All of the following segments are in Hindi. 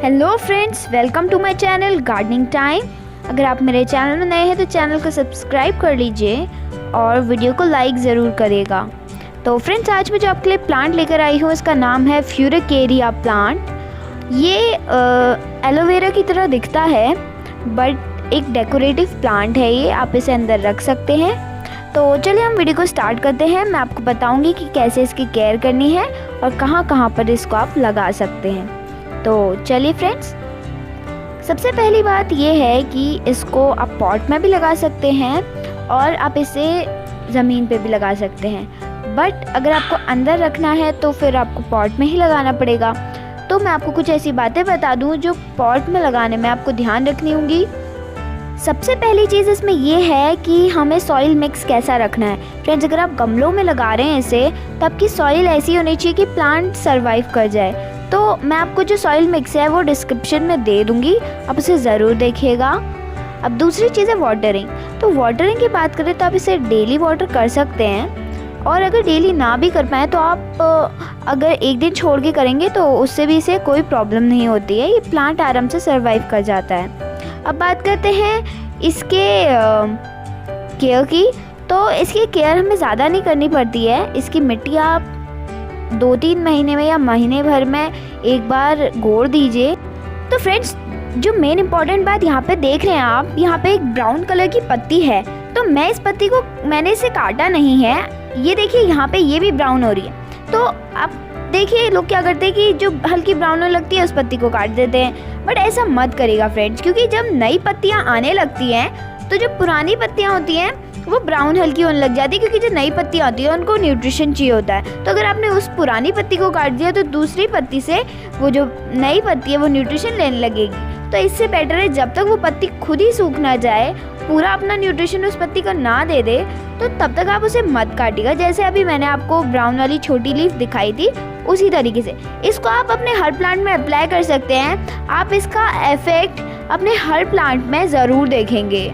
Hello friends, welcome to my channel gardening time. अगर आप मेरे चैनल में नए हैं तो चैनल को सब्सक्राइब कर लीजिए और वीडियो को लाइक ज़रूर करिएगा। तो फ्रेंड्स, आज मैं जो आपके लिए प्लांट लेकर आई हूँ इसका नाम है फ्यूरकेरिया प्लांट। ये एलोवेरा की तरह दिखता है बट एक डेकोरेटिव प्लांट है। ये आप इसे अंदर रख सकते हैं। तो चलिए हम वीडियो को स्टार्ट करते हैं। मैं आपको बताऊंगी कि कैसे इसकी केयर करनी है और कहाँ कहाँ पर इसको आप लगा सकते हैं। तो चलिए फ्रेंड्स, सबसे पहली बात ये है कि इसको आप पॉट में भी लगा सकते हैं और आप इसे ज़मीन पे भी लगा सकते हैं। बट अगर आपको अंदर रखना है तो फिर आपको पॉट में ही लगाना पड़ेगा। तो मैं आपको कुछ ऐसी बातें बता दूं जो पॉट में लगाने में आपको ध्यान रखनी होंगी। सबसे पहली चीज़ इसमें ये है कि हमें सॉइल मिक्स कैसा रखना है। फ्रेंड्स, अगर आप गमलों में लगा रहे हैं इसे तो आपकी सॉइल ऐसी होनी चाहिए कि प्लांट सरवाइव कर जाए। तो मैं आपको जो सॉइल मिक्स है वो डिस्क्रिप्शन में दे दूँगी, आप उसे ज़रूर देखिएगा। अब दूसरी चीज़ है वाटरिंग। तो वाटरिंग की बात करें तो आप इसे डेली वाटर कर सकते हैं, और अगर डेली ना भी कर पाएँ तो आप अगर एक दिन छोड़ के करेंगे तो उससे भी इसे कोई प्रॉब्लम नहीं होती है। ये प्लांट आराम से सर्वाइव कर जाता है। अब बात करते हैं इसके केयर की। तो इसकी केयर हमें ज़्यादा नहीं करनी पड़ती है। इसकी मिट्टी आप 2-3 महीने में या महीने भर में एक बार गोड़ दीजिए। तो फ्रेंड्स, जो मेन इम्पॉर्टेंट बात यहाँ पे देख रहे हैं आप, यहाँ पे एक ब्राउन कलर की पत्ती है। तो मैं इस पत्ती को मैंने इसे काटा नहीं है। ये देखिए यहाँ पे ये भी ब्राउन हो रही है। तो आप देखिए लोग क्या करते हैं कि जो हल्की ब्राउन लगती है उस पत्ती को काट देते हैं, बट ऐसा मत करिएगा फ्रेंड्स, क्योंकि जब नई पत्तियाँ आने लगती हैं तो जो पुरानी पत्तियाँ होती हैं वो ब्राउन हल्की होने लग जाती है, क्योंकि जो नई पत्ती आती है उनको न्यूट्रिशन चाहिए होता है। तो अगर आपने उस पुरानी पत्ती को काट दिया तो दूसरी पत्ती से वो जो नई पत्ती है वो न्यूट्रिशन लेने लगेगी। तो इससे बेटर है जब तक वो पत्ती खुद ही सूख ना जाए, पूरा अपना न्यूट्रिशन उस पत्ती को ना दे दे, तो तब तक आप उसे मत काटिएगा। जैसे अभी मैंने आपको ब्राउन वाली छोटी लीफ दिखाई थी, उसी तरीके से इसको आप अपने हर प्लांट में अप्लाई कर सकते हैं। आप इसका इफेक्ट अपने हर प्लांट में ज़रूर देखेंगे।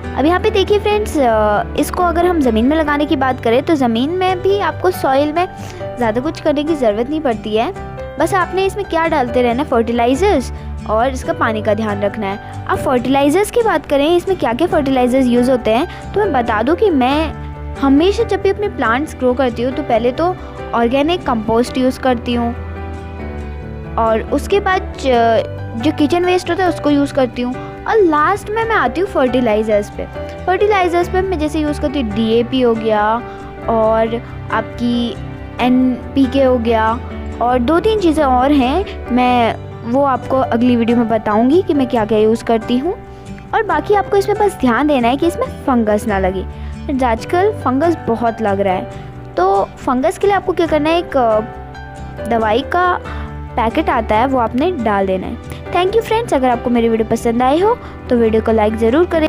अब यहाँ पे देखिए फ्रेंड्स, इसको अगर हम ज़मीन में लगाने की बात करें तो ज़मीन में भी आपको सॉइल में ज़्यादा कुछ करने की ज़रूरत नहीं पड़ती है। बस आपने इसमें क्या डालते रहना, फर्टिलाइज़र्स, और इसका पानी का ध्यान रखना है। अब फर्टिलाइज़र्स की बात करें, इसमें क्या क्या फर्टिलाइज़र्स यूज़ होते हैं, तो मैं बता दूँ कि मैं हमेशा जब भी अपने प्लांट्स ग्रो करती हूँ तो पहले तो ऑर्गेनिक कंपोस्ट यूज़ करती हूँ, और उसके बाद जो किचन वेस्ट होता है उसको यूज़ करती हूँ, और लास्ट में मैं आती हूँ फर्टिलाइज़र्स पे। फर्टिलाइज़र्स पे मैं जैसे यूज़ करती हूँ DAP हो गया, और आपकी NPK हो गया, और 2-3 चीज़ें और हैं। मैं वो आपको अगली वीडियो में बताऊँगी कि मैं क्या क्या यूज़ करती हूँ। और बाकी आपको इसमें बस ध्यान देना है कि इसमें फंगस ना लगे। आजकल फंगस बहुत लग रहा है, तो फंगस के लिए आपको क्या करना है, एक दवाई का पैकेट आता है वो आपने डाल देना है। थैंक यू फ्रेंड्स, अगर आपको मेरी वीडियो पसंद आई हो तो वीडियो को लाइक ज़रूर करें।